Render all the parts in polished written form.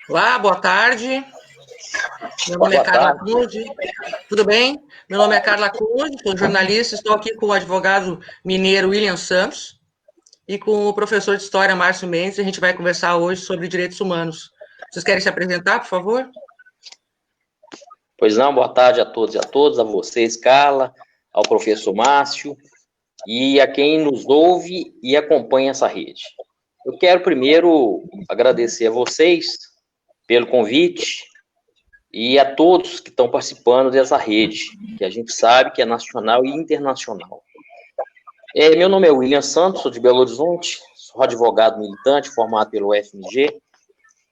Olá, boa tarde. Meu nome é Carla Conde. Tudo bem? Meu nome é Carla Conde, sou jornalista, estou aqui com o advogado mineiro William Santos e com o professor de História Márcio Mendes. A gente vai conversar hoje sobre direitos humanos. Vocês querem se apresentar, por favor? Pois não, boa tarde a todos e a todas, a vocês, Carla, ao professor Márcio e a quem nos ouve e acompanha essa rede. Eu quero primeiro agradecer a vocês pelo convite e a todos que estão participando dessa rede, que a gente sabe que é nacional e internacional. Meu nome é William Santos, sou de Belo Horizonte, sou advogado militante, formado pelo UFMG,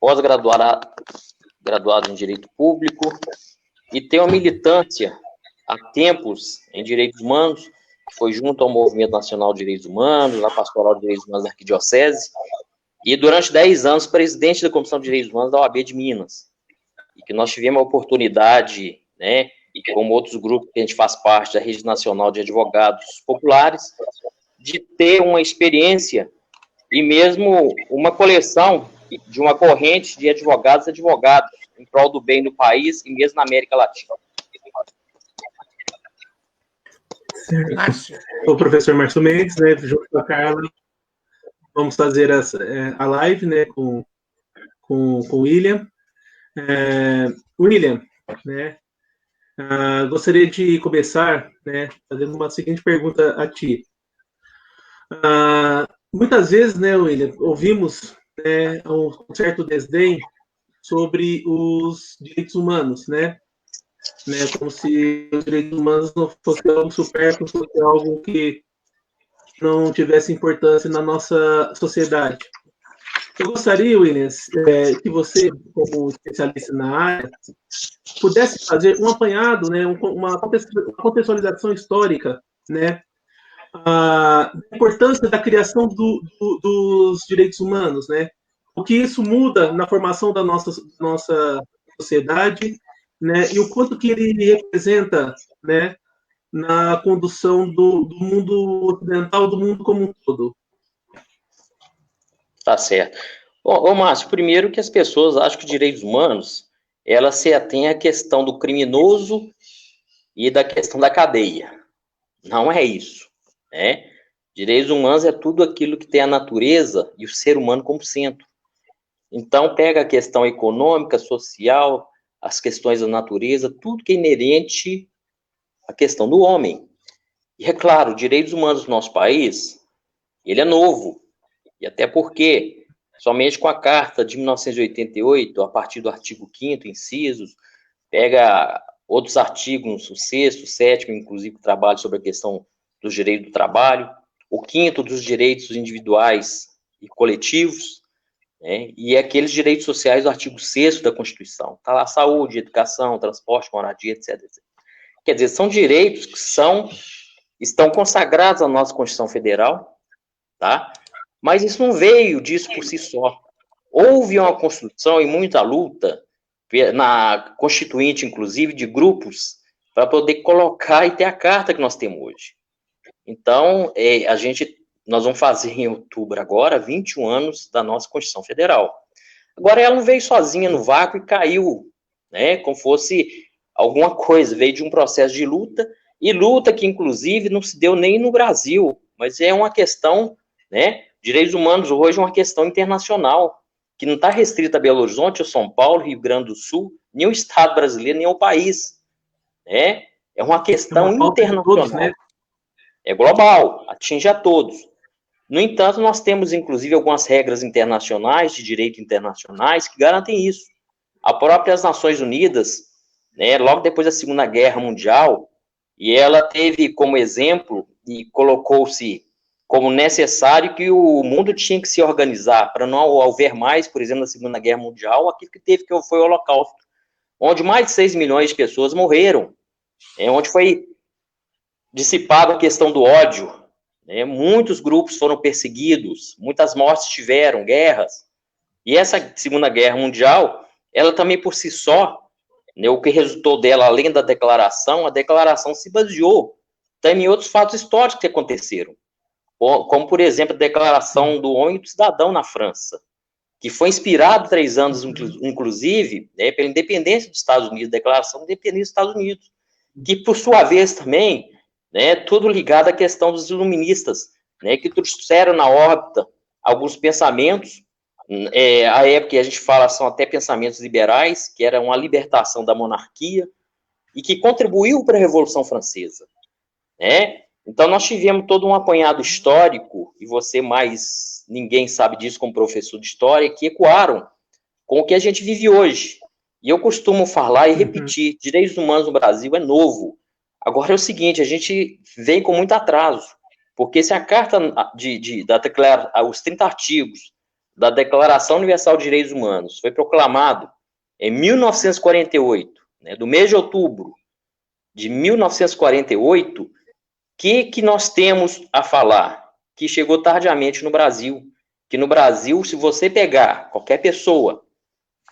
pós-graduado em Direito Público, e tenho uma militância há tempos em direitos humanos, que foi junto ao Movimento Nacional de Direitos Humanos, a Pastoral de Direitos Humanos da Arquidiocese, e durante 10 anos presidente da Comissão de Direitos Humanos da OAB de Minas, e que nós tivemos a oportunidade, né, e como outros grupos que a gente faz parte da Rede Nacional de Advogados Populares, de ter uma experiência e mesmo uma coleção de uma corrente de advogados e advogadas em prol do bem do país e mesmo na América Latina. Certo. O professor Márcio Mendes, né, junto com a Carla, vamos fazer a live, né, com o William. William, né, gostaria de começar, né, fazendo uma seguinte pergunta a ti. Muitas vezes, né, William, ouvimos, né, um certo desdém sobre os direitos humanos, né, como se os direitos humanos não fossem algo supérfluo, fosse algo que não tivesse importância na nossa sociedade. Eu gostaria, Williams, que você, como especialista na área, pudesse fazer um apanhado, né, uma contextualização histórica, né, a importância da criação dos direitos humanos, né, o que isso muda na formação da nossa sociedade, né, e o quanto que ele representa, né, na condução do mundo ocidental, do mundo como um todo. Tá certo. Ô, Márcio, primeiro que as pessoas acham que direitos humanos, elas se atêm à questão do criminoso e da questão da cadeia. Não é isso, né? Direitos humanos é tudo aquilo que tem a natureza e o ser humano como centro. Então, pega a questão econômica, social, as questões da natureza, tudo que é inerente à questão do homem. E é claro, direitos humanos no nosso país, ele é novo. E até porque, somente com a Carta de 1988, a partir do artigo 5º, incisos, pega outros artigos, o 6º, o 7º, inclusive, que trabalham sobre a questão dos direitos do trabalho, o 5º dos direitos individuais e coletivos, né, e aqueles direitos sociais do artigo 6º da Constituição. Está lá saúde, educação, transporte, moradia, etc, etc. Quer dizer, são direitos que estão consagrados na nossa Constituição Federal, tá? Mas isso não veio disso por si só. Houve uma construção e muita luta, na Constituinte, inclusive, de grupos, para poder colocar e ter a carta que nós temos hoje. Então, nós vamos fazer em outubro agora 21 anos da nossa Constituição Federal. Agora, ela não veio sozinha no vácuo e caiu, né, como fosse alguma coisa, veio de um processo de luta, e luta que, inclusive, não se deu nem no Brasil, mas é uma questão, né, direitos humanos hoje é uma questão internacional, que não está restrita a Belo Horizonte, ou São Paulo, Rio Grande do Sul, nem o Estado brasileiro, nem o país, né? É uma questão internacional. Todos, né? É global, atinge a todos. No entanto, nós temos, inclusive, algumas regras internacionais, de direito internacionais, que garantem isso. As próprias Nações Unidas, né, logo depois da Segunda Guerra Mundial, e ela teve como exemplo, e colocou-se como necessário que o mundo tinha que se organizar para não haver mais, por exemplo, na Segunda Guerra Mundial, aquilo que teve que foi o Holocausto, onde mais de 6 milhões de pessoas morreram, onde foi dissipada a questão do ódio, né, muitos grupos foram perseguidos, muitas mortes tiveram, guerras, e essa Segunda Guerra Mundial, ela também por si só, né, o que resultou dela, além da declaração, a declaração se baseou também em outros fatos históricos que aconteceram, como, por exemplo, a declaração do homem e do cidadão na França, que foi inspirado 3 anos, inclusive, né, pela independência dos Estados Unidos, Declaração de Independência dos Estados Unidos, que, por sua vez, também, né, tudo ligado à questão dos iluministas, né, que trouxeram na órbita alguns pensamentos, a época que a gente fala são até pensamentos liberais, que era uma libertação da monarquia, e que contribuiu para a Revolução Francesa, né? Então, nós tivemos todo um apanhado histórico, e você mais ninguém sabe disso como professor de história, que ecoaram com o que a gente vive hoje. E eu costumo falar e repetir, direitos humanos no Brasil é novo. Agora é o seguinte, a gente vem com muito atraso, porque se a carta os 30 artigos da Declaração Universal de Direitos Humanos foi proclamado em 1948, né, do mês de outubro de 1948, que nós temos a falar? Que chegou tardiamente no Brasil. Que no Brasil, se você pegar qualquer pessoa,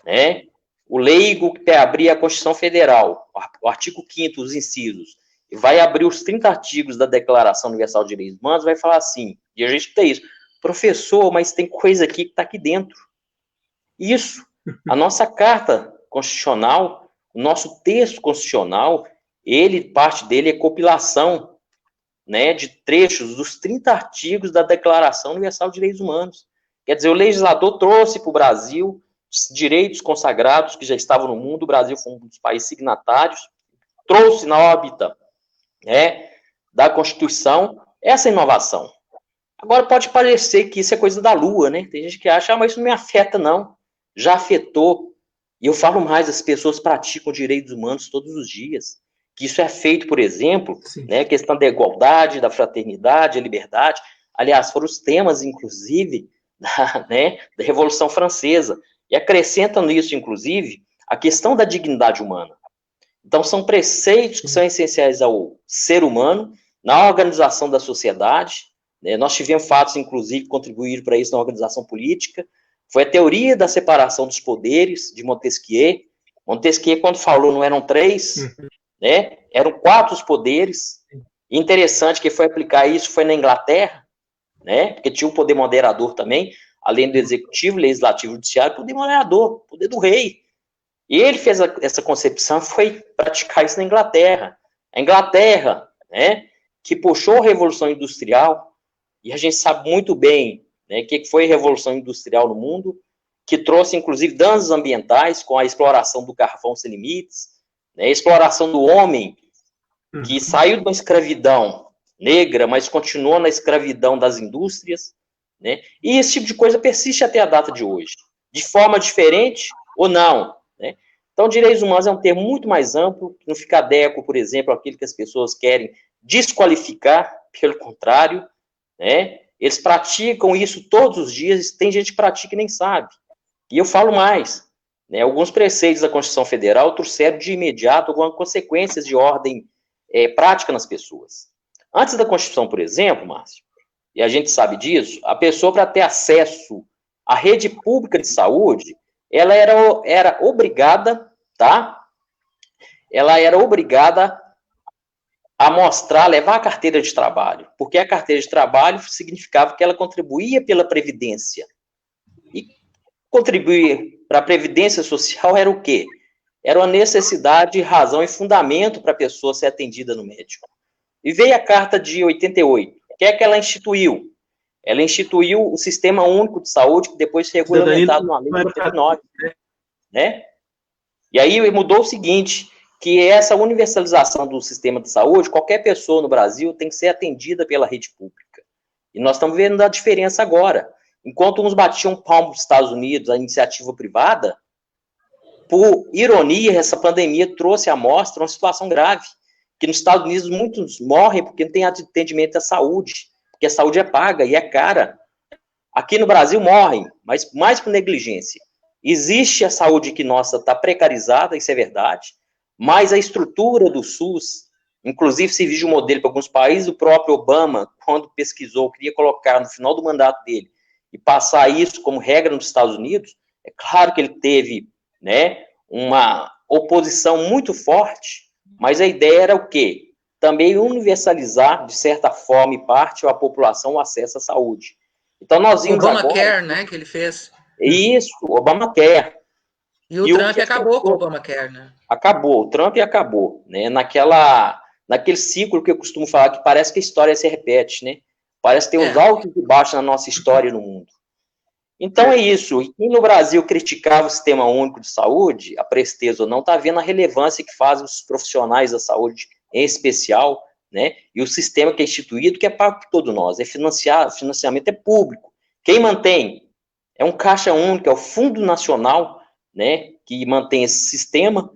né, o leigo que abrir a Constituição Federal, o artigo 5º, os incisos, e vai abrir os 30 artigos da Declaração Universal de Direitos Humanos, vai falar assim, e a gente tem isso, professor, mas tem coisa aqui que está aqui dentro. Isso, a nossa Carta Constitucional, o nosso texto constitucional, parte dele é compilação, né, de trechos dos 30 artigos da Declaração Universal de Direitos Humanos. Quer dizer, o legislador trouxe para o Brasil direitos consagrados que já estavam no mundo, o Brasil foi um dos países signatários, trouxe na órbita, né, da Constituição essa inovação. Agora, pode parecer que isso é coisa da Lua, né? Tem gente que acha, mas isso não me afeta, não. Já afetou. E eu falo mais, as pessoas praticam direitos humanos todos os dias. Que isso é feito, por exemplo, né, a questão da igualdade, da fraternidade, da liberdade. Aliás, foram os temas, inclusive, né, da Revolução Francesa. E acrescentam nisso, inclusive, a questão da dignidade humana. Então, são preceitos que são essenciais ao ser humano, na organização da sociedade, né? Nós tivemos fatos, inclusive, que contribuíram para isso na organização política. Foi a teoria da separação dos poderes, de Montesquieu. Montesquieu, quando falou, não eram 3, né? Eram 4 os poderes. E interessante que foi aplicar isso, foi na Inglaterra, né? Porque tinha o poder moderador também, além do executivo, legislativo, judiciário, poder moderador, poder do rei. E ele fez essa concepção, foi praticar isso na Inglaterra. A Inglaterra, né, que puxou a Revolução Industrial, e a gente sabe muito bem, né, que foi a Revolução Industrial no mundo, que trouxe, inclusive, danos ambientais, com a exploração do carvão sem limites, né, a exploração do homem, que saiu de uma escravidão negra, mas continuou na escravidão das indústrias, né, e esse tipo de coisa persiste até a data de hoje, de forma diferente ou não, né? Então, direitos humanos é um termo muito mais amplo, que não fica adequado, por exemplo, àquilo que as pessoas querem desqualificar, pelo contrário, né? Eles praticam isso todos os dias, tem gente que pratica e nem sabe. E eu falo mais, né? Alguns preceitos da Constituição Federal trouxeram de imediato algumas consequências de ordem prática nas pessoas. Antes da Constituição, por exemplo, Márcio, e a gente sabe disso, a pessoa, para ter acesso à rede pública de saúde, ela era obrigada, tá? Ela era obrigada a mostrar, levar a carteira de trabalho, porque a carteira de trabalho significava que ela contribuía pela Previdência. E contribuir para a Previdência Social era o quê? Era uma necessidade, razão e fundamento para a pessoa ser atendida no médico. E veio a Carta de 88. O que é que ela instituiu? Ela instituiu o Sistema Único de Saúde, que depois foi regulamentado no Lei de 89, né? E aí mudou o seguinte, que essa universalização do sistema de saúde, qualquer pessoa no Brasil tem que ser atendida pela rede pública. E nós estamos vendo a diferença agora. Enquanto uns batiam palmo nos Estados Unidos, a iniciativa privada, por ironia, essa pandemia trouxe à mostra uma situação grave, que nos Estados Unidos muitos morrem porque não tem atendimento à saúde, porque a saúde é paga e é cara. Aqui no Brasil morrem, mas mais por negligência. Existe a saúde que nossa está precarizada, isso é verdade, mas a estrutura do SUS, inclusive se viu um modelo para alguns países, o próprio Obama, quando pesquisou, queria colocar no final do mandato dele e passar isso como regra nos Estados Unidos, é claro que ele teve, né, uma oposição muito forte, mas a ideia era o quê? Também universalizar, de certa forma e parte, a população o acesso à saúde. Então, nós vimos Obamacare, agora... né, que ele fez. Isso, Obamacare. E o Trump acabou com o Obamacare, né? Acabou, o Trump acabou, né? Naquele ciclo que eu costumo falar, que parece que a história se repete, né? Parece que tem os altos e baixos na nossa história no mundo. Então é isso. E quem no Brasil criticava o Sistema Único de Saúde, a presteza ou não, está vendo a relevância que fazem os profissionais da saúde, em especial, né? E o sistema que é instituído, que é pago por todos nós, financiamento é público. Quem mantém é um caixa único, é o Fundo Nacional, né? Que mantém esse sistema,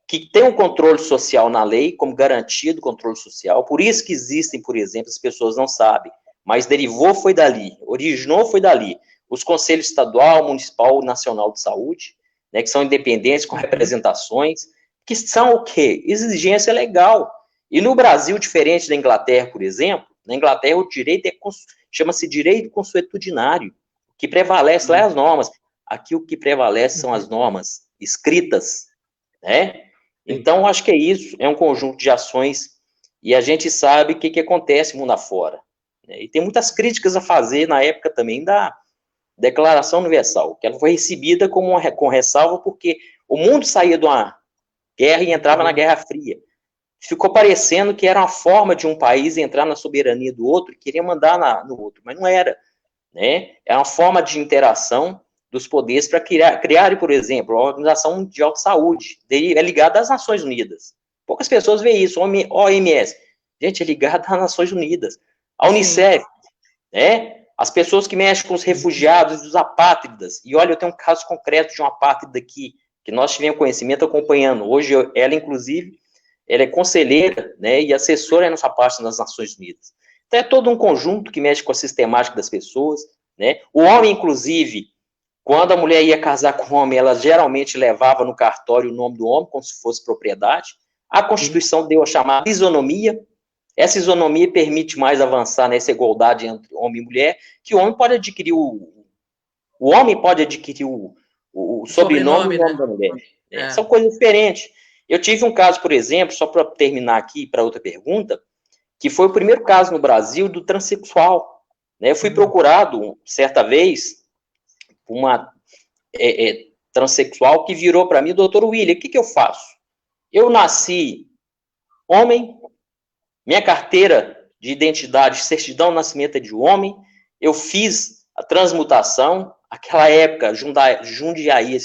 que tem um controle social na lei, como garantia do controle social. Por isso que existem, por exemplo, as pessoas não sabem, mas derivou foi dali, originou foi dali, os conselhos estadual, municipal, nacional de saúde, né, que são independentes, com representações, que são o quê? Exigência legal. E no Brasil, diferente da Inglaterra, por exemplo, na Inglaterra o direito chama-se direito consuetudinário, o que prevalece lá é as normas. Aqui o que prevalece são as normas escritas, né? Então, acho que é isso, é um conjunto de ações, e a gente sabe o que acontece mundo afora. Né? E tem muitas críticas a fazer na época também da Declaração Universal, que ela foi recebida com ressalva porque o mundo saía de uma guerra e entrava na Guerra Fria. Ficou parecendo que era uma forma de um país entrar na soberania do outro e querer mandar no outro, mas não era. Né? É uma forma de interação dos poderes para criar, por exemplo, a Organização Mundial de Saúde, é ligada às Nações Unidas. Poucas pessoas veem isso, OMS. Gente, é ligada às Nações Unidas. A Unicef, né? As pessoas que mexem com os refugiados, os apátridas. E olha, eu tenho um caso concreto de uma apátrida aqui, que nós tivemos conhecimento acompanhando. Hoje, ela, inclusive, ela é conselheira, né, e assessora nessa parte das Nações Unidas. Então, é todo um conjunto que mexe com a sistemática das pessoas, né? O homem, inclusive, quando a mulher ia casar com o homem, ela geralmente levava no cartório o nome do homem, como se fosse propriedade. A Constituição deu a chamada isonomia. Essa isonomia permite mais avançar nessa igualdade entre homem e mulher, que o homem pode adquirir o homem pode adquirir o sobrenome e o nome da mulher. Né? São coisas diferentes. Eu tive um caso, por exemplo, só para terminar aqui para outra pergunta, que foi o primeiro caso no Brasil do transexual. Né? Eu fui procurado, certa vez, por uma transexual que virou para mim, doutor William, o que eu faço? Eu nasci homem, minha carteira de identidade, certidão de nascimento é de homem, eu fiz a transmutação, aquela época, Jundiaí,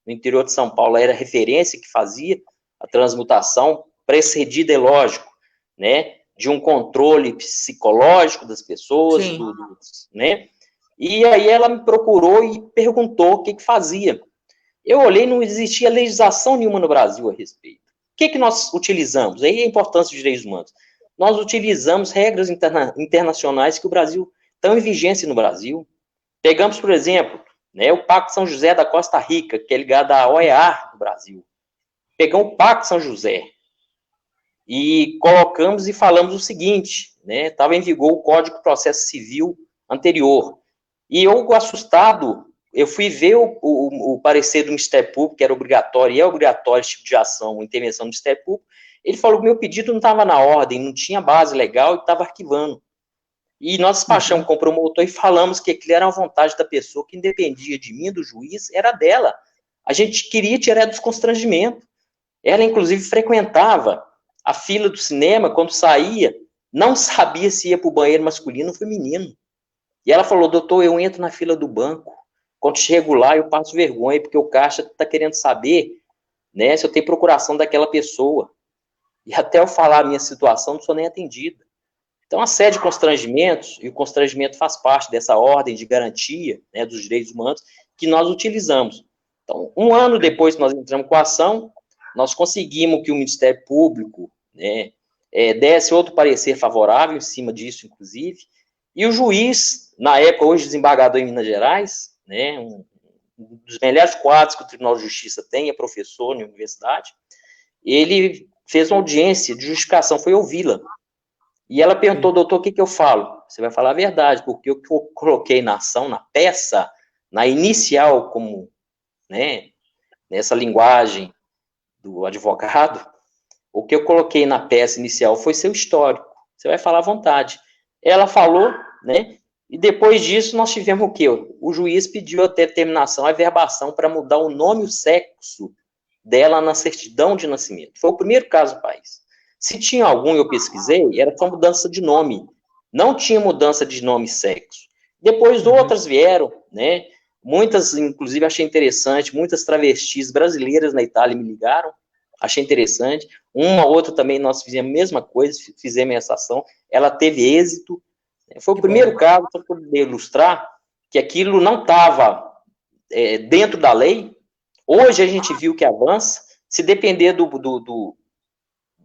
no interior de São Paulo, era referência que fazia a transmutação, precedida, é lógico, né, de um controle psicológico das pessoas, né, e aí ela me procurou e perguntou o que fazia. Eu olhei, não existia legislação nenhuma no Brasil a respeito. O que nós utilizamos? Aí a importância dos direitos humanos. Nós utilizamos regras internacionais que o Brasil estão em vigência no Brasil. Pegamos, por exemplo, né, o Pacto São José da Costa Rica, que é ligado à OEA do Brasil. Pegamos o Pacto São José e colocamos e falamos o seguinte, né, estava em vigor o Código de Processo Civil anterior. E eu, assustado, eu fui ver o parecer do Ministério Público, que era obrigatório, e é obrigatório esse tipo de ação, intervenção do Ministério Público. Ele falou que meu pedido não estava na ordem, não tinha base legal e estava arquivando. E nós despachamos com o promotor e falamos que aquilo era uma vontade da pessoa, que independia de mim, do juiz, era dela. A gente queria tirar dos constrangimentos. Ela, inclusive, frequentava a fila do cinema, quando saía, não sabia se ia para o banheiro masculino ou feminino. E ela falou, doutor, eu entro na fila do banco, quando chego lá eu passo vergonha, porque o caixa está querendo saber, né, se eu tenho procuração daquela pessoa. E até eu falar a minha situação, não sou nem atendida. Então, a série de constrangimentos, e o constrangimento faz parte dessa ordem de garantia, né, dos direitos humanos, que nós utilizamos. Então, um ano depois que nós entramos com a ação, nós conseguimos que o Ministério Público, né, desse outro parecer favorável em cima disso, inclusive, e o juiz, na época, hoje desembargador em Minas Gerais, né, um dos melhores quadros que o Tribunal de Justiça tem, é professor na universidade, ele fez uma audiência de justificação, foi ouvi-la. E ela perguntou, doutor, o que eu falo? Você vai falar a verdade, porque o que eu coloquei na ação, na peça, na inicial, como, né, nessa linguagem do advogado, o que eu coloquei na peça inicial foi seu histórico. Você vai falar à vontade. Ela falou, né, E depois disso, nós tivemos o quê? O juiz pediu a determinação, a averbação para mudar o nome e o sexo dela na certidão de nascimento. Foi o primeiro caso do país. Se tinha algum, eu pesquisei, era só mudança de nome. Não tinha mudança de nome e sexo. Depois outras vieram, né? Muitas, inclusive, achei interessante, muitas travestis brasileiras na Itália me ligaram, achei interessante. Uma outra também, nós fizemos a mesma coisa, fizemos essa ação, ela teve êxito. Foi o primeiro caso, para poder ilustrar, que aquilo não estava dentro da lei. Hoje a gente viu que avança, se depender do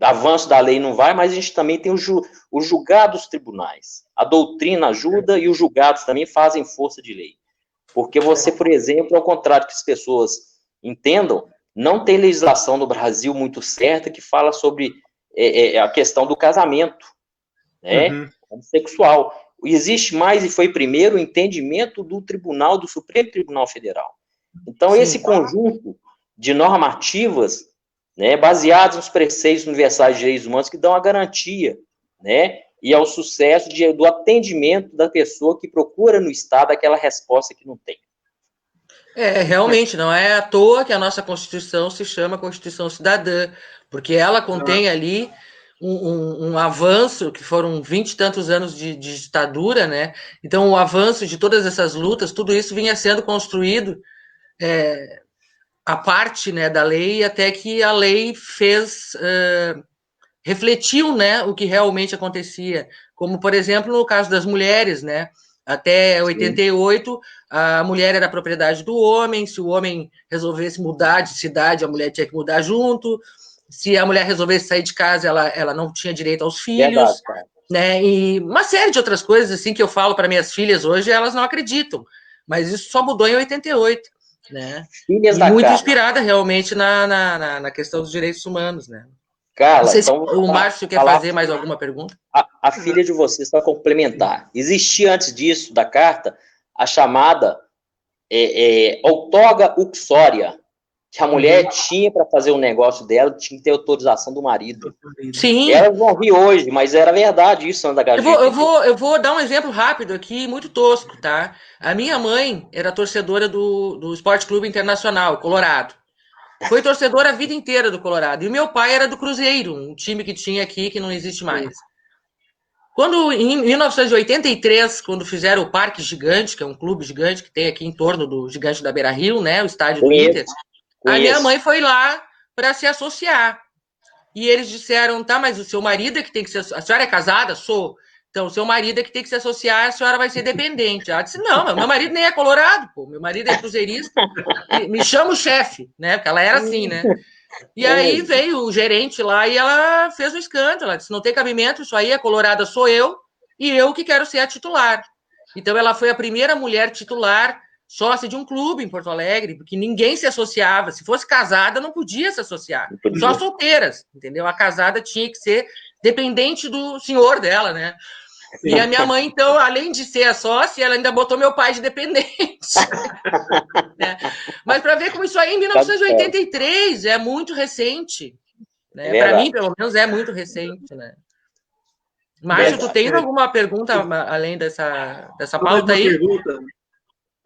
avanço da lei não vai, mas a gente também tem os julgados tribunais. A doutrina ajuda e os julgados também fazem força de lei. Porque você, por exemplo, ao contrário que as pessoas entendam, não tem legislação no Brasil muito certa que fala sobre a questão do casamento, né, homossexual. Existe mais, e foi primeiro, o entendimento do tribunal, do Supremo Tribunal Federal. Então, esse conjunto de normativas, né, baseados nos preceitos universais de direitos humanos, que dão a garantia, né, e ao sucesso do atendimento da pessoa que procura no Estado aquela resposta que não tem. Realmente, não é à toa que a nossa Constituição se chama Constituição Cidadã, porque ela contém ali um avanço, que foram 20 e tantos anos de ditadura, né? Então, o avanço de todas essas lutas, tudo isso vinha sendo construído a parte, né, da lei, até que a lei refletiu, né, o que realmente acontecia, como, por exemplo, no caso das mulheres, né, até 88, a mulher era propriedade do homem, se o homem resolvesse mudar de cidade, a mulher tinha que mudar junto, se a mulher resolvesse sair de casa, ela não tinha direito aos filhos, né, e uma série de outras coisas, assim, que eu falo para minhas filhas hoje, elas não acreditam, mas isso só mudou em 88, né, e muito inspirada, realmente, na questão dos direitos humanos, né. Carla, não sei se o Márcio quer fazer mais alguma pergunta. A filha de vocês para complementar. Existia antes disso, da carta, a chamada outorga uxória, que a mulher tinha para fazer o negócio dela, tinha que ter autorização do marido. Sim. Elas vão rir hoje, mas era verdade isso, Ana Gaji. Eu vou dar um exemplo rápido aqui, muito tosco, tá? A minha mãe era torcedora do Esporte Clube Internacional, Colorado. Foi torcedor a vida inteira do Colorado. E o meu pai era do Cruzeiro, um time que tinha aqui que não existe mais. Quando, em 1983, quando fizeram o Parque Gigante, que é um clube gigante que tem aqui em torno do Gigante da Beira-Rio, né, o estádio do Inter, a minha mãe foi lá para se associar. E eles disseram, tá, mas o seu marido é que tem que se associar. A senhora é casada? Sou. Então, o seu marido é que tem que se associar, a senhora vai ser dependente. Ela disse, não, meu marido nem é colorado, pô. Meu marido é cruzeirista. Me chama o chefe, né? Porque ela era assim, né? E aí veio o gerente lá e ela fez um escândalo. Ela disse, não tem cabimento, isso aí, a colorada sou eu, e eu que quero ser a titular. Então, ela foi a primeira mulher titular, sócia de um clube em Porto Alegre, porque ninguém se associava. Se fosse casada, não podia se associar. Só solteiras, entendeu? A casada tinha que ser dependente do senhor dela, né? E a minha mãe, então, além de ser a sócia, ela ainda botou meu pai de dependente. Né? Mas para ver como isso aí, em 1983, é muito recente. Né? Para mim, pelo menos, é muito recente. Né? Márcio, tu tens alguma pergunta além dessa pauta aí?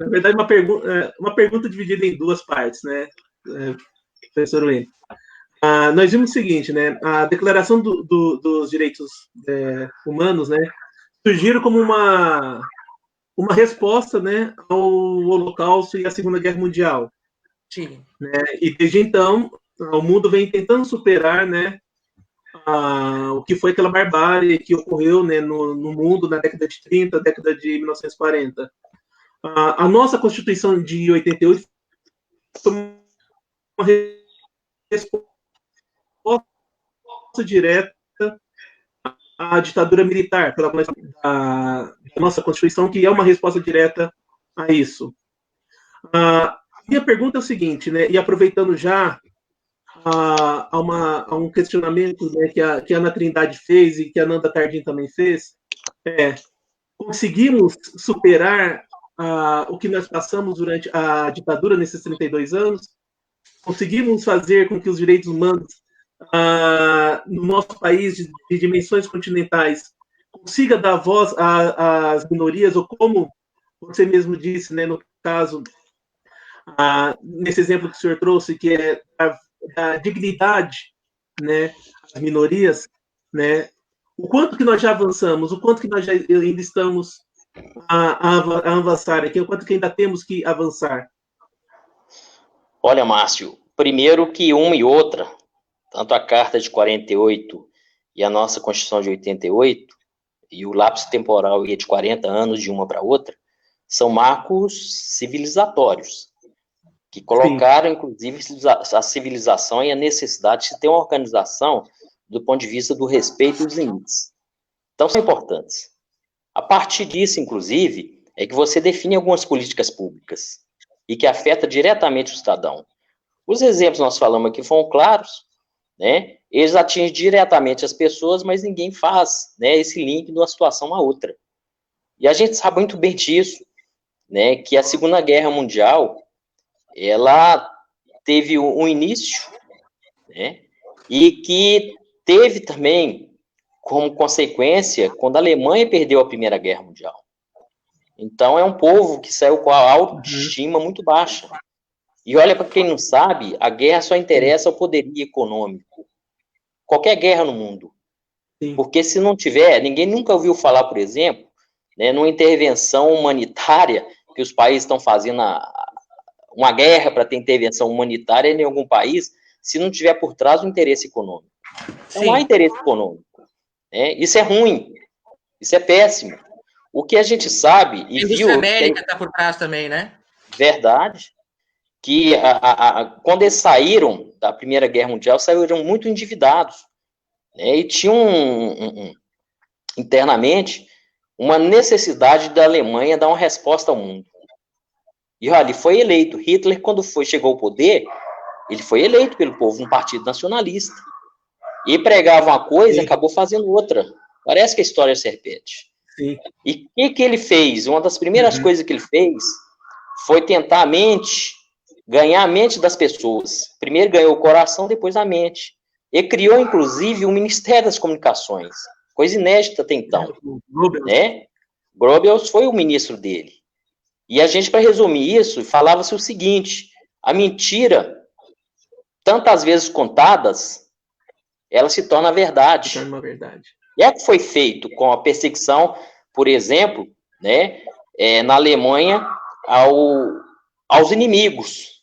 Na verdade, uma pergunta dividida em duas partes, né, professor Wayne? Nós vimos o seguinte, né, a Declaração dos Direitos Humanos, né, surgiram como uma resposta, né, ao Holocausto e à Segunda Guerra Mundial. Sim. Né, e desde então, o mundo vem tentando superar, né, o que foi aquela barbárie que ocorreu, né, no mundo na década de 30, década de 1940. A nossa Constituição de 88 foi uma resposta direta à ditadura militar, pela da nossa Constituição, que é uma resposta direta a isso. Minha pergunta é o seguinte, né, e aproveitando já a um questionamento, né, que a Ana Trindade fez e que a Nanda Tardim também fez, conseguimos superar o que nós passamos durante a ditadura nesses 32 anos? Conseguimos fazer com que os direitos humanos no nosso país de dimensões continentais consiga dar voz às minorias, ou como você mesmo disse, né, no caso, nesse exemplo que o senhor trouxe, que é a dignidade, né, às minorias, né, o quanto que nós já avançamos, o quanto que nós ainda estamos a avançar aqui, o quanto que ainda temos que avançar. Olha, Márcio, primeiro que uma e outra, tanto a Carta de 48 e a nossa Constituição de 88, e o lapso temporal ia de 40 anos de uma para outra, são marcos civilizatórios, que colocaram, sim, inclusive, a civilização e a necessidade de se ter uma organização do ponto de vista do respeito e dos limites. Então, são importantes. A partir disso, inclusive, é que você define algumas políticas públicas e que afeta diretamente o cidadão. Os exemplos que nós falamos aqui foram claros, né? Eles atingem diretamente as pessoas, mas ninguém faz, né, esse link de uma situação a outra. E a gente sabe muito bem disso, né, que a Segunda Guerra Mundial, ela teve um início, né, e que teve também como consequência quando a Alemanha perdeu a Primeira Guerra Mundial. Então, é um povo que saiu com a autoestima muito baixa. E olha, para quem não sabe, a guerra só interessa ao poderio econômico. Qualquer guerra no mundo. Sim. Porque se não tiver, ninguém nunca ouviu falar, por exemplo, né, numa intervenção humanitária, que os países estão fazendo uma guerra para ter intervenção humanitária em algum país, se não tiver por trás um interesse econômico. Sim. Não há interesse econômico. Né? Isso é ruim. Isso é péssimo. O que a gente sabe e viu... A América está por trás também, né? Verdade. Que quando eles saíram da Primeira Guerra Mundial, saíram muito endividados, né, e tinham internamente uma necessidade da Alemanha dar uma resposta ao mundo. E olha, ele foi eleito. Hitler, quando chegou ao poder, ele foi eleito pelo povo, um partido nacionalista. E pregava uma coisa e acabou fazendo outra. Parece que a história se repete. Sim. E o que ele fez? Uma das primeiras coisas que ele fez foi tentar ganhar a mente das pessoas. Primeiro ganhou o coração, depois a mente. E criou, inclusive, o Ministério das Comunicações. Coisa inédita até então. Né? Goebbels foi o ministro dele. E a gente, para resumir isso, falava-se o seguinte: a mentira, tantas vezes contadas, ela se torna verdade. Se torna uma verdade. E é o que foi feito com a perseguição, por exemplo, né, na Alemanha, aos inimigos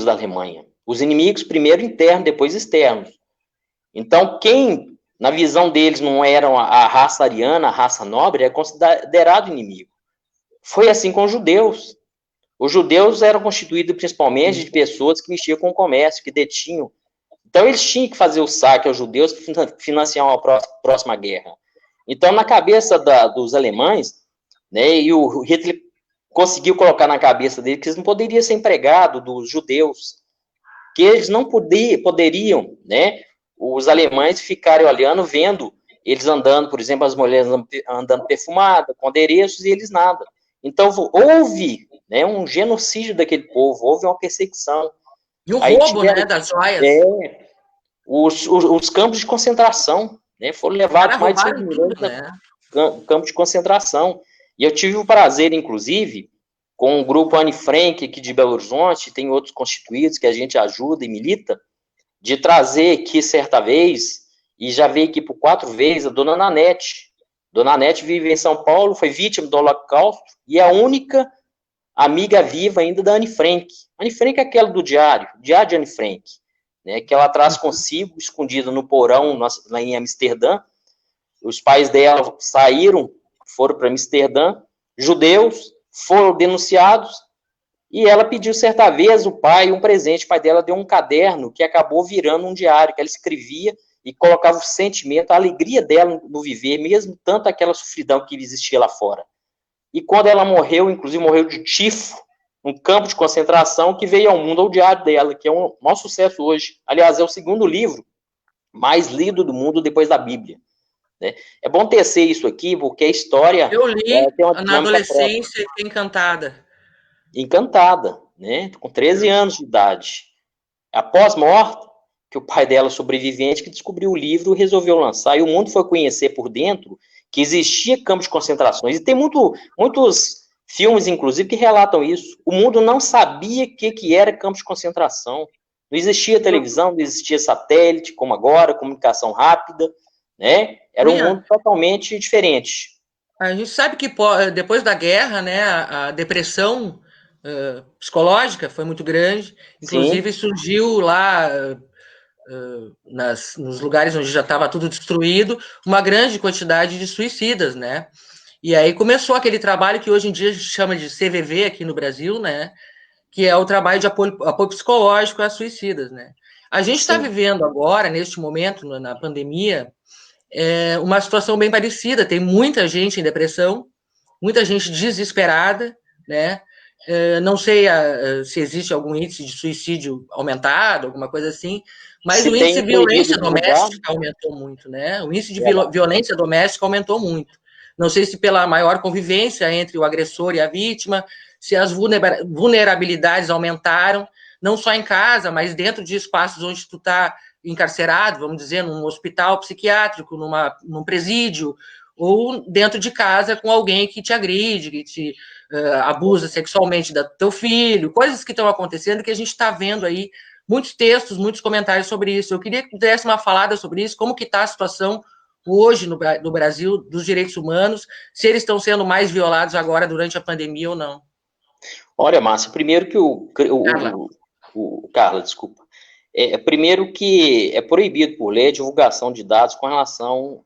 da Alemanha. Os inimigos, primeiro internos, depois externos. Então, quem, na visão deles, não era a raça ariana, a raça nobre, é considerado inimigo. Foi assim com os judeus. Os judeus eram constituídos principalmente de pessoas que mexiam com o comércio, que detinham. Então, eles tinham que fazer o saque aos judeus para financiar uma próxima guerra. Então, na cabeça dos alemães, né, e o Hitler conseguiu colocar na cabeça dele que eles não poderiam ser empregados dos judeus, que eles não poderiam, né, os alemães ficarem olhando, vendo eles andando, por exemplo, as mulheres andando perfumadas, com adereços, e eles nada. Então, houve, né, um genocídio daquele povo, houve uma perseguição. E o roubo, né, das joias. Os campos de concentração, né, foram levados mais de 100 milhões campos de concentração. E eu tive o prazer, inclusive, com o grupo Anne Frank aqui de Belo Horizonte, tem outros constituídos que a gente ajuda e milita, de trazer aqui certa vez, e já veio aqui por 4 vezes, a dona Nanete. Dona Nanete vive em São Paulo, foi vítima do Holocausto, e é a única amiga viva ainda da Anne Frank. Anne Frank é aquela do Diário de Anne Frank, né, que ela traz consigo, escondida no porão, lá em Amsterdã. Os pais dela saíram, foram para Amsterdã, judeus, foram denunciados, e ela pediu certa vez o pai um presente. O pai dela deu um caderno que acabou virando um diário, que ela escrevia e colocava o sentimento, a alegria dela no viver, mesmo tanto aquela sofridão que existia lá fora. E quando ela morreu, inclusive morreu de tifo, um campo de concentração, que veio ao mundo, ao diário dela, que é um maior sucesso hoje. Aliás, é o 2º livro mais lido do mundo depois da Bíblia. Né? É bom tecer isso aqui, porque a história... Eu li na adolescência, encantada. Encantada, né? Com 13 anos de idade. Após morta, que o pai dela, sobrevivente, que descobriu o livro e resolveu lançar, e o mundo foi conhecer por dentro que existia campo de concentrações, e tem muitos filmes, inclusive, que relatam isso. O mundo não sabia o que era campo de concentração, não existia televisão, não existia satélite, como agora, comunicação rápida, né? Era um mundo totalmente diferente. A gente sabe que depois da guerra, né, a depressão psicológica foi muito grande, inclusive Sim. Surgiu lá nos lugares onde já estava tudo destruído, uma grande quantidade de suicidas, né? E aí começou aquele trabalho que hoje em dia a gente chama de CVV aqui no Brasil, né? Que é o trabalho de apoio psicológico a suicidas, né? A gente está vivendo agora, neste momento, na pandemia, uma situação bem parecida. Tem muita gente em depressão, muita gente desesperada, né? Não sei se existe algum índice de suicídio aumentado, alguma coisa assim, mas o índice de violência doméstica aumentou muito, né? O índice de violência doméstica aumentou muito. Não sei se pela maior convivência entre o agressor e a vítima, se as vulnerabilidades aumentaram, não só em casa, mas dentro de espaços onde tu está encarcerado, vamos dizer, num hospital psiquiátrico, num presídio, ou dentro de casa com alguém que te agride, que te abusa sexualmente do teu filho, coisas que estão acontecendo que a gente está vendo aí, muitos textos, muitos comentários sobre isso. Eu queria que tu desse uma falada sobre isso, como que está a situação hoje no Brasil dos direitos humanos, se eles estão sendo mais violados agora durante a pandemia ou não. Olha, Márcia, primeiro que Carla, desculpa. Primeiro que é proibido por lei a divulgação de dados com relação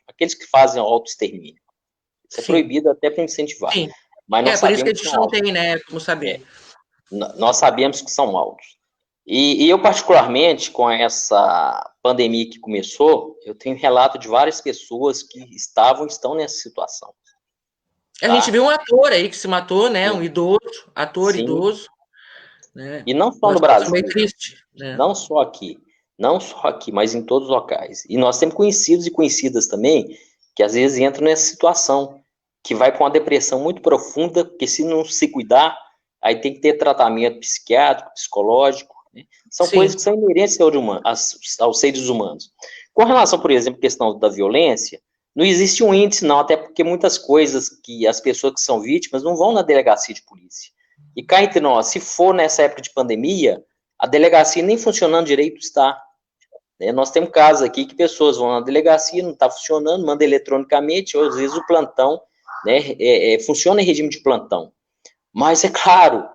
àqueles que fazem autoextermínio. Isso é proibido até para incentivar. Sim. Mas nós por isso que a gente não tem, né, como saber. Nós sabemos que são altos. E eu, particularmente, com essa pandemia que começou, eu tenho relato de várias pessoas que estão nessa situação. A gente viu um ator aí que se matou, né? Sim. Um idoso, idoso. Né? E não só no Brasil. Meio triste, né? Não só aqui, mas em todos os locais. E nós temos conhecidos e conhecidas também que às vezes entram nessa situação, que vai para uma depressão muito profunda, porque se não se cuidar, aí tem que ter tratamento psiquiátrico, psicológico, né? São coisas que são inerentes aos seres humanos. Com relação, por exemplo, à questão da violência, não existe um índice, não, até porque muitas coisas que as pessoas que são vítimas não vão na delegacia de polícia. E cá entre nós, se for nessa época de pandemia, a delegacia nem funcionando direito está. Né? Nós temos casos aqui que pessoas vão na delegacia, não está funcionando, manda eletronicamente, ou às vezes o plantão, né, funciona em regime de plantão. Mas é claro,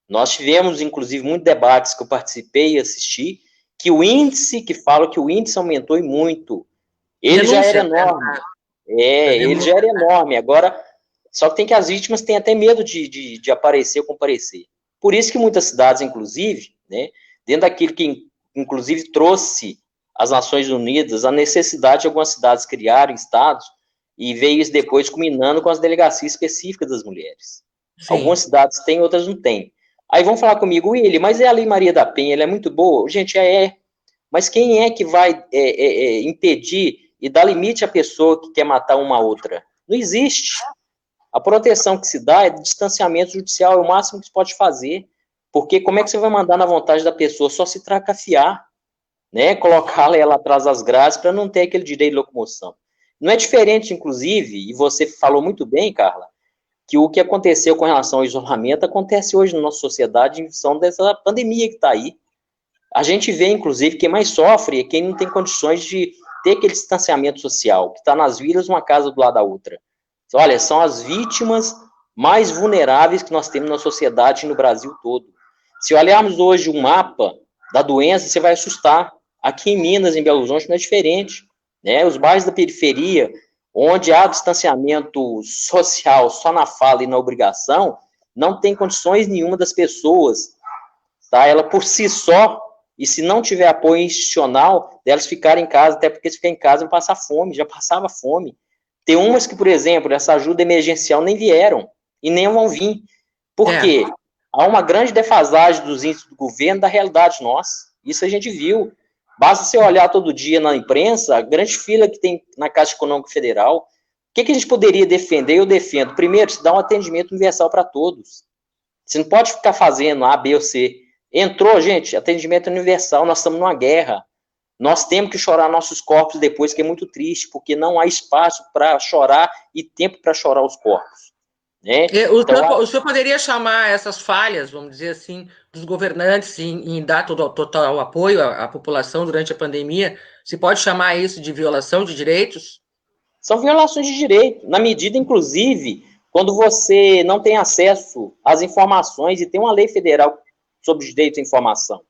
nós tivemos, inclusive, muitos debates que eu participei e assisti, que o índice aumentou e muito. Ele já era enorme. Ele já era enorme. Agora, só que tem que as vítimas têm até medo de aparecer ou comparecer. Por isso que muitas cidades, inclusive, né, dentro daquilo que, inclusive, trouxe às Nações Unidas a necessidade de algumas cidades criarem estados, e veio isso depois culminando com as delegacias específicas das mulheres. Sim. Algumas cidades têm, outras não têm. Aí vão falar comigo, Willy, mas a Lei Maria da Penha, ela é muito boa? Gente, mas quem é que vai impedir e dar limite à pessoa que quer matar uma outra? Não existe. A proteção que se dá é de distanciamento judicial, é o máximo que se pode fazer. Porque como é que você vai mandar na vontade da pessoa? Só se tracafiar, né? Colocá-la ela atrás das grades para não ter aquele direito de locomoção. Não é diferente, inclusive, e você falou muito bem, Carla, que o que aconteceu com relação ao isolamento acontece hoje na nossa sociedade em função dessa pandemia que está aí. A gente vê, inclusive, quem mais sofre é quem não tem condições de ter aquele distanciamento social, que está nas vilas, uma casa do lado da outra. Olha, são as vítimas mais vulneráveis que nós temos na sociedade e no Brasil todo. Se olharmos hoje um mapa da doença, você vai assustar. Aqui em Minas, em Belo Horizonte, não é diferente. Né? Os bairros da periferia, onde há distanciamento social só na fala e na obrigação, não tem condições nenhuma das pessoas, tá? Ela por si só, e se não tiver apoio institucional, delas ficarem em casa, até porque se ficar em casa vão passar fome, já passava fome. Tem umas que, por exemplo, essa ajuda emergencial nem vieram, e nem vão vir. Por quê? Há uma grande defasagem dos índices do governo da realidade nossa. Isso a gente viu. Basta você olhar todo dia na imprensa, a grande fila que tem na Caixa Econômica Federal. O que a gente poderia defender? Eu defendo. Primeiro, se dá um atendimento universal para todos. Você não pode ficar fazendo A, B ou C. Entrou, gente, atendimento universal, nós estamos numa guerra. Nós temos que chorar nossos corpos depois, que é muito triste, porque não há espaço para chorar e tempo para chorar os corpos. Né? O senhor poderia chamar essas falhas, vamos dizer assim, dos governantes em dar total apoio à população durante a pandemia? Se pode chamar isso de violação de direitos? São violações de direito, na medida, inclusive, quando você não tem acesso às informações e tem uma lei federal sobre direito à informação.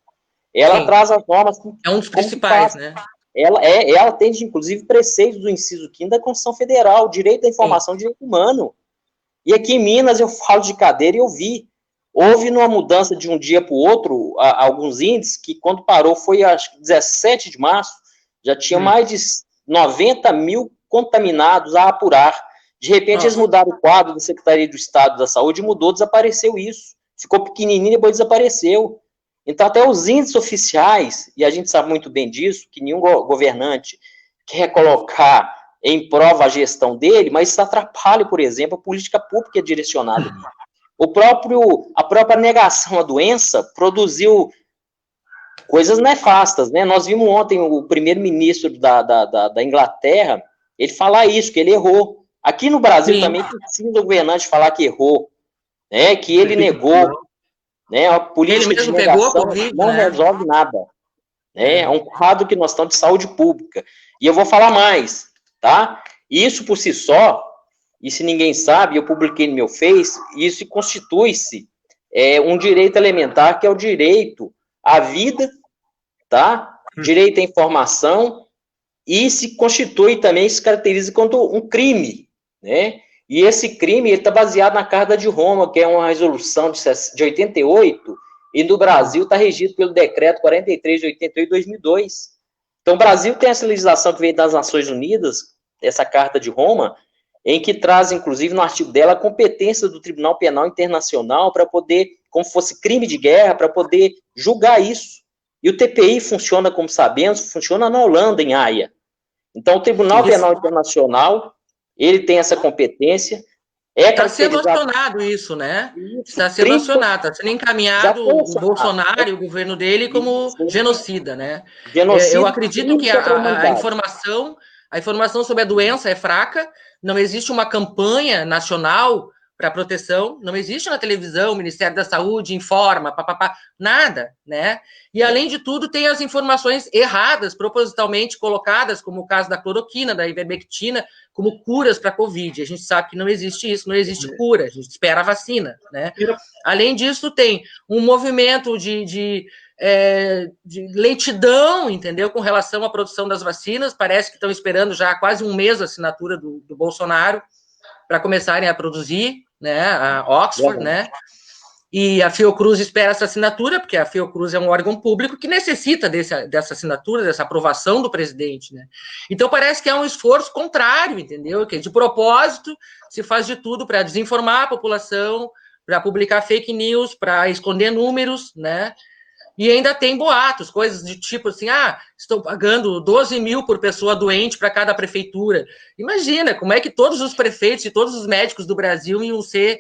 Ela Sim. traz as normas... É um dos principais, né? Ela atende, inclusive, preceitos do inciso 5º da Constituição Federal, direito à informação, direito humano. E aqui em Minas, eu falo de cadeira e eu vi. Houve uma mudança de um dia para o outro, alguns índices, que quando parou foi, acho que 17 de março, já tinha mais de 90 mil contaminados a apurar. De repente, eles mudaram o quadro da Secretaria do Estado da Saúde, mudou, desapareceu isso. Ficou pequenininho e depois desapareceu. Então, até os índices oficiais, e a gente sabe muito bem disso, que nenhum governante quer colocar em prova a gestão dele, mas isso atrapalha, por exemplo, a política pública direcionada. A própria negação à doença produziu coisas nefastas, né? Nós vimos ontem o primeiro-ministro da Inglaterra, ele falar isso, que ele errou. Aqui no Brasil também precisa o governante falar que errou, né? Que ele negou, né? A política de negação não resolve nada. Né? É um quadro que nós estamos de saúde pública. E eu vou falar mais, tá? Isso por si só, e se ninguém sabe, eu publiquei no meu Face, isso constitui-se um direito elementar, que é o direito à vida, tá? Direito à informação, e se constitui também, se caracteriza como um crime, né? E esse crime está baseado na Carta de Roma, que é uma resolução de 88, e no Brasil está regido pelo decreto 43 de 88 de 2002. Então, o Brasil tem essa legislação que veio das Nações Unidas, essa Carta de Roma, em que traz, inclusive, no artigo dela, a competência do Tribunal Penal Internacional para poder, como fosse crime de guerra, para poder julgar isso. E o TPI funciona, como sabemos, funciona na Holanda, em Haia. Então, o Tribunal Penal Internacional, ele tem essa competência. Está sendo acionado isso, né? Está sendo acionado, está sendo encaminhado o Bolsonaro e o governo dele como genocida, né? Eu acredito que a informação sobre a doença é fraca, não existe uma campanha nacional para proteção, não existe na televisão, o Ministério da Saúde informa, nada, né? E, além de tudo, tem as informações erradas, propositalmente colocadas, como o caso da cloroquina, da ivermectina, como curas para a Covid. A gente sabe que não existe isso, não existe cura, a gente espera a vacina, né? Além disso, tem um movimento de lentidão, entendeu? Com relação à produção das vacinas, parece que estão esperando já há quase um mês a assinatura do Bolsonaro para começarem a produzir, né? A Oxford, né? E a Fiocruz espera essa assinatura, porque a Fiocruz é um órgão público que necessita dessa assinatura, dessa aprovação do presidente, né? Então, parece que é um esforço contrário, entendeu? Que de propósito se faz de tudo para desinformar a população, para publicar fake news, para esconder números, né? E ainda tem boatos, coisas de tipo assim, estão pagando 12 mil por pessoa doente para cada prefeitura. Imagina, como é que todos os prefeitos e todos os médicos do Brasil iam ser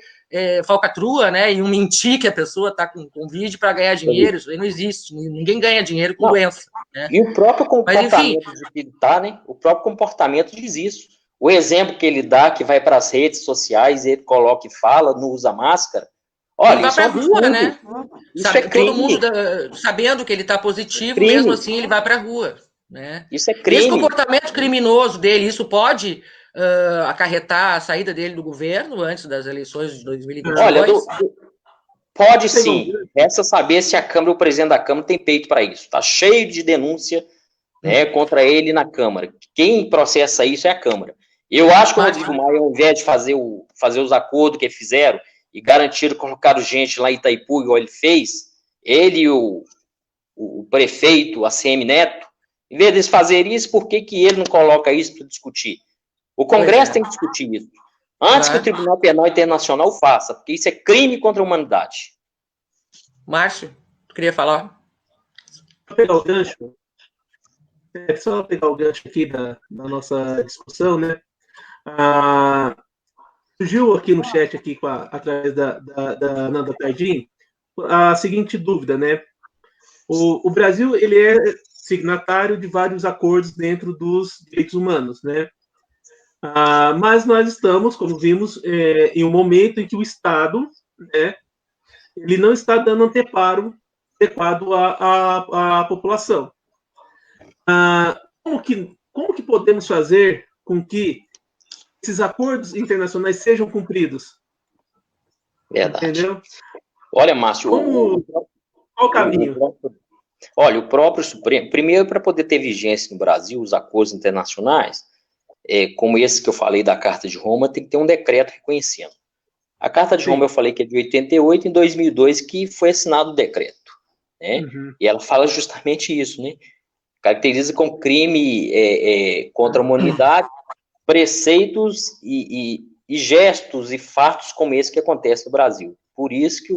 falcatrua, né? Iam mentir que a pessoa está com Covid para ganhar dinheiro. Isso aí não existe. Ninguém ganha dinheiro com doença. Né? E o próprio comportamento de que ele está, né? O próprio comportamento diz isso. O exemplo que ele dá, que vai para as redes sociais, ele coloca e fala, não usa máscara. Olha, ele vai para a rua, né? Isso é crime. Todo mundo sabendo que ele está positivo, mesmo assim ele vai para a rua. Né? Isso é crime. Esse comportamento criminoso dele, isso pode acarretar a saída dele do governo antes das eleições de 2022? Olha, pode sim. Resta saber se a Câmara, o presidente da Câmara, tem peito para isso. Está cheio de denúncia, né, contra ele na Câmara. Quem processa isso é a Câmara. Eu acho que o Rodrigo Maia, ao invés de fazer os acordos que fizeram, e garantiram, colocaram gente lá em Itaipu, igual ele fez, ele e o prefeito, ACM Neto, em vez de fazer isso, por que ele não coloca isso para discutir? O Congresso tem que discutir isso, antes que o Tribunal Penal Internacional faça, porque isso é crime contra a humanidade. Márcio, tu queria falar? Só pegar o gancho, aqui da nossa discussão, né? Surgiu aqui no chat, aqui através da Nanda Tardim, a seguinte dúvida, né? O Brasil, ele é signatário de vários acordos dentro dos direitos humanos, né? Mas nós estamos, como vimos, em um momento em que o Estado, né, ele não está dando anteparo adequado à população. Como que podemos fazer com que esses acordos internacionais sejam cumpridos? Verdade. Entendeu? Olha, Márcio, qual o caminho? Olha, o próprio Supremo, primeiro, para poder ter vigência no Brasil, os acordos internacionais, como esse que eu falei da Carta de Roma, tem que ter um decreto reconhecendo. A Carta de Roma, eu falei que é de 88, em 2002, que foi assinado o decreto, né? Uhum. E ela fala justamente isso, né? Caracteriza como crime contra a humanidade, preceitos e gestos e fatos como esse que acontece no Brasil. Por isso que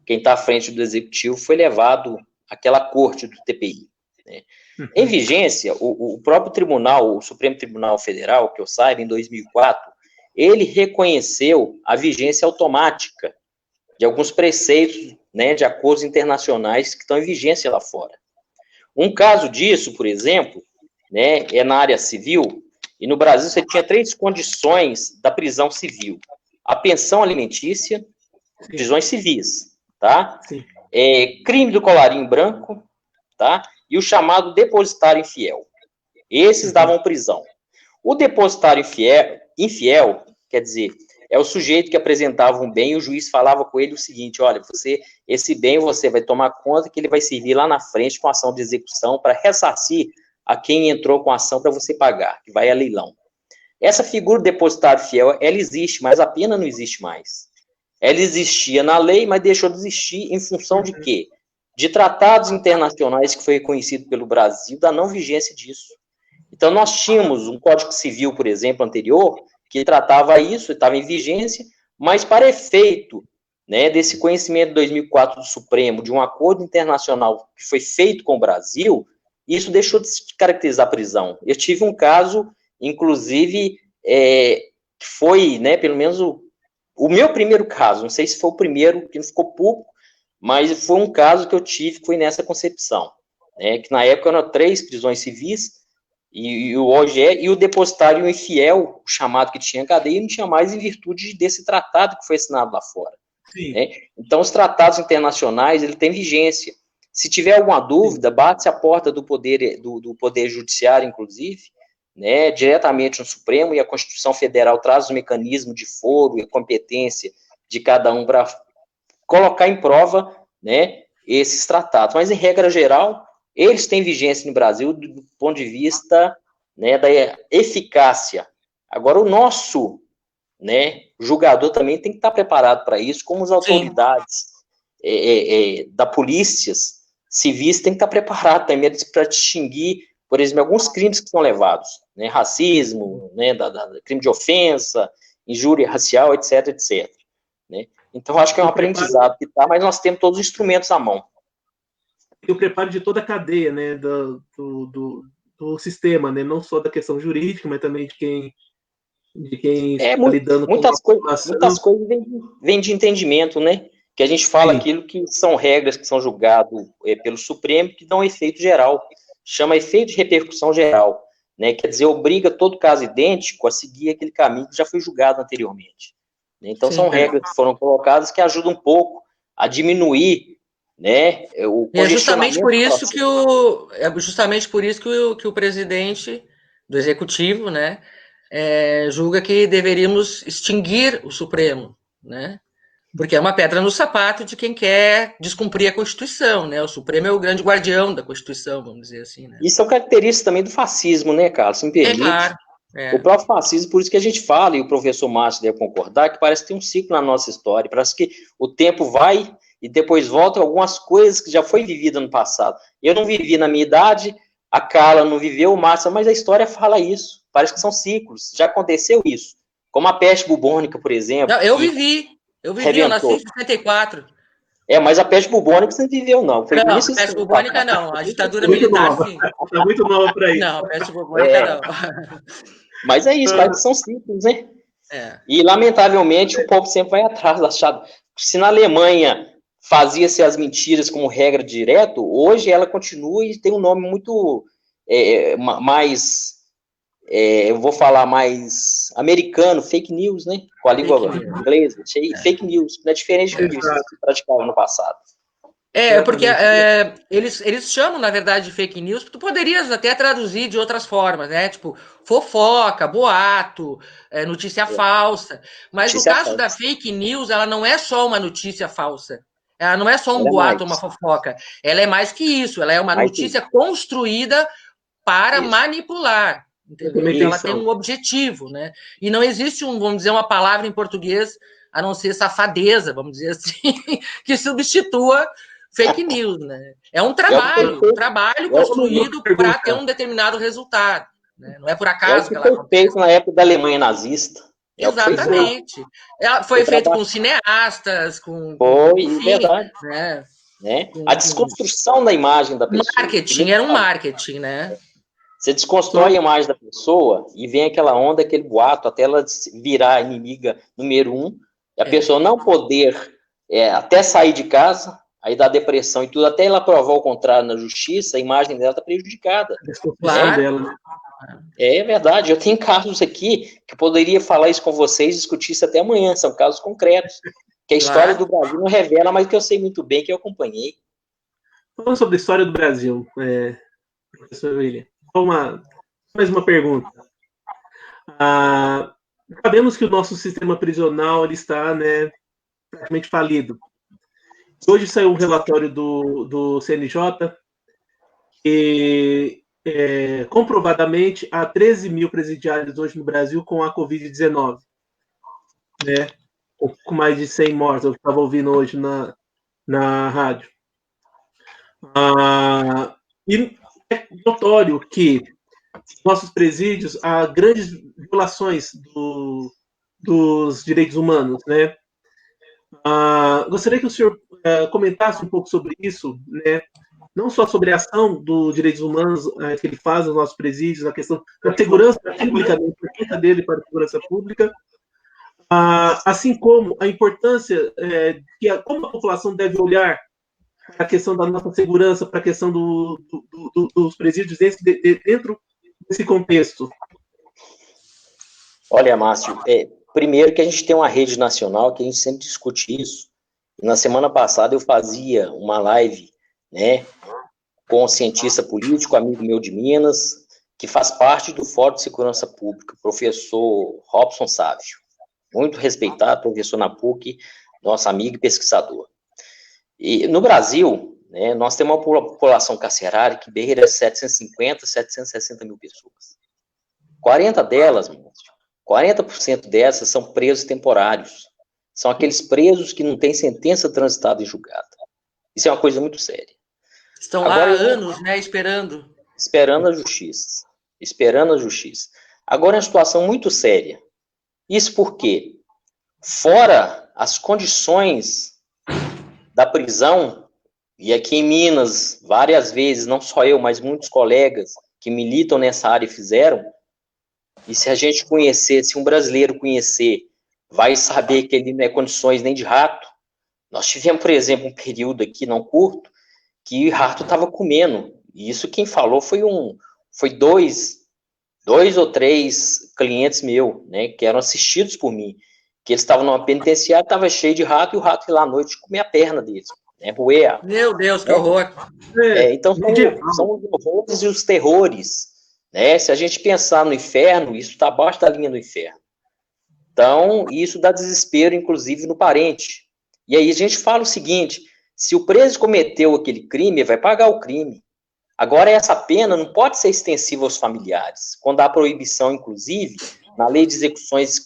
quem está à frente do Executivo foi levado àquela corte do TPI, né? Uhum. Em vigência, o próprio tribunal, o Supremo Tribunal Federal, que eu saiba, em 2004, ele reconheceu a vigência automática de alguns preceitos, né, de acordos internacionais que estão em vigência lá fora. Um caso disso, por exemplo, né, é na área civil, e no Brasil você tinha 3 condições da prisão civil: a pensão alimentícia, prisões civis, tá? Crime do colarinho branco, tá? E o chamado depositário infiel. Esses davam prisão. O depositário infiel, quer dizer, é o sujeito que apresentava um bem e o juiz falava com ele o seguinte: olha, esse bem você vai tomar conta que ele vai servir lá na frente com ação de execução para ressarcir a quem entrou com a ação para você pagar, que vai a leilão. Essa figura do depositário fiel, ela existe, mas a pena não existe mais. Ela existia na lei, mas deixou de existir em função de quê? De tratados internacionais que foi reconhecido pelo Brasil, da não vigência disso. Então, nós tínhamos um Código Civil, por exemplo, anterior, que tratava isso, estava em vigência, mas para efeito, né, desse conhecimento de 2004 do Supremo, de um acordo internacional que foi feito com o Brasil, isso deixou de caracterizar a prisão. Eu tive um caso, inclusive, que foi, né, pelo menos o meu primeiro caso, não sei se foi o primeiro, que não ficou público, mas foi um caso que eu tive que foi nessa concepção, né, que na época eram 3 prisões civis, e o OGE, e o depositário infiel, o chamado que tinha cadeia, não tinha mais em virtude desse tratado que foi assinado lá fora. Né? Então, os tratados internacionais, ele tem vigência. Se tiver alguma dúvida, bate-se a porta do poder judiciário, inclusive, né, diretamente no Supremo, e a Constituição Federal traz o mecanismo de foro e competência de cada um para colocar em prova, né, esses tratados. Mas, em regra geral, eles têm vigência no Brasil do ponto de vista, né, da eficácia. Agora, o nosso, né, julgador também tem que estar preparado para isso, como as autoridades da polícias civis têm que estar preparados também para distinguir, por exemplo, alguns crimes que são levados, né, racismo, né, crime de ofensa, injúria racial, etc, etc. Né? Então, acho que é um aprendizado que está, mas nós temos todos os instrumentos à mão. E o preparo de toda a cadeia, né, do sistema, né, não só da questão jurídica, mas também de quem está lidando muitas coisas vêm de entendimento, né, que a gente fala aquilo que são regras que são julgadas pelo Supremo, que dão efeito geral, chama efeito de repercussão geral, né, quer dizer, obriga todo caso idêntico a seguir aquele caminho que já foi julgado anteriormente. Então, são regras que foram colocadas que ajudam um pouco a diminuir, né, é justamente por isso que o presidente do Executivo, né, julga que deveríamos extinguir o Supremo, né, porque é uma pedra no sapato de quem quer descumprir a Constituição, né, o Supremo é o grande guardião da Constituição, vamos dizer assim, né. Isso é característica também do fascismo, né, Carlos, se me permite. Claro. O próprio fascismo, por isso que a gente fala, e o professor Márcio deve concordar, que parece que tem um ciclo na nossa história, parece que o tempo vai e depois volta algumas coisas que já foi vivida no passado. Eu não vivi na minha idade, a Carla não viveu, o Márcio, mas a história fala isso. Parece que são ciclos, já aconteceu isso. Como a peste bubônica, por exemplo. Não, eu vivi, eu nasci em 64. Mas a peste bubônica você não viveu, não. Não, a peste bubônica não, a ditadura militar, sim. Está muito nova para isso. Não, a peste bubônica não. Mas é isso, parece que são ciclos, né? E, lamentavelmente, o povo sempre vai atrás da chave. Se na Alemanha fazia-se as mentiras como regra direto, hoje ela continua e tem um nome muito mais, eu vou falar mais americano, fake news, né? Com a língua inglesa, fake news, não é diferente do que se praticava no passado. Porque eles chamam, na verdade, de fake news, porque tu poderias até traduzir de outras formas, né? Tipo, fofoca, boato, notícia falsa. Mas notícia no caso falsa da fake news, ela não é só uma notícia falsa. Ela não é só um boato, uma fofoca. Ela é mais que isso. Ela é uma notícia construída para manipular. Entendeu? Então, ela tem um objetivo, né? E não existe, vamos dizer, uma palavra em português, a não ser safadeza, vamos dizer assim, que substitua fake news, né? É um trabalho construído para ter um determinado resultado. Né? Não é por acaso que ela foi feito na época da Alemanha nazista. Exatamente. Foi feito com cineastas, enfim, verdade. Né? A desconstrução da imagem da pessoa. Marketing, era um marketing, né? Você desconstrói a imagem da pessoa e vem aquela onda, aquele boato, até ela virar inimiga número 1, e a pessoa não poder até sair de casa, aí dá depressão e tudo, até ela provar o contrário na justiça, a imagem dela está prejudicada. Claro. É verdade, eu tenho casos aqui que eu poderia falar isso com vocês, discutir isso até amanhã, são casos concretos, que a história do Brasil não revela, mas que eu sei muito bem, que eu acompanhei. Falando sobre a história do Brasil, professor William, mais uma pergunta. Sabemos que o nosso sistema prisional ele está, né, praticamente falido. Hoje saiu um relatório do CNJ que comprovadamente há 13 mil presidiários hoje no Brasil com a Covid-19, né? Com mais de 100 mortes, eu estava ouvindo hoje na rádio. E é notório que nossos presídios há grandes violações dos direitos humanos, né? Gostaria que o senhor comentasse um pouco sobre isso, né? Não só sobre a ação dos direitos humanos que ele faz nos nossos presídios, a questão da segurança pública, da importância dele para a segurança pública, assim como a importância como a população deve olhar para a questão da nossa segurança, para a questão dos presídios dentro desse contexto. Olha, Márcio, primeiro que a gente tem uma rede nacional que a gente sempre discute isso. Na semana passada eu fazia uma live, né, com um cientista político, amigo meu de Minas, que faz parte do Fórum de Segurança Pública, o professor Robson Sávio, muito respeitado, professor na PUC, nosso amigo e pesquisador. E no Brasil, né, nós temos uma população carcerária que beira 750, 760 mil pessoas. 40 delas, 40% dessas são presos temporários. São aqueles presos que não têm sentença transitada em julgado. Isso é uma coisa muito séria. Estão lá há anos, né, esperando. Esperando a justiça. Esperando a justiça. Agora é uma situação muito séria. Isso porque, fora as condições da prisão, e aqui em Minas, várias vezes, não só eu, mas muitos colegas que militam nessa área fizeram, e se a gente conhecer, se um brasileiro conhecer, vai saber que ele não é condições nem de rato. Nós tivemos, por exemplo, um período aqui, não curto, que o rato estava comendo. E isso quem falou foi dois ou três clientes meus, né, que eram assistidos por mim, que eles estavam numa penitenciária, estava cheio de rato, e o rato ia lá à noite comer a perna deles, né, roer. Meu Deus, que horror! Então, são os horrores e os terrores, né? Se a gente pensar no inferno, isso está abaixo da linha do inferno. Então, isso dá desespero, inclusive, no parente. E aí a gente fala o seguinte, se o preso cometeu aquele crime, ele vai pagar o crime. Agora, essa pena não pode ser extensiva aos familiares. Quando há proibição, inclusive, na lei de execuções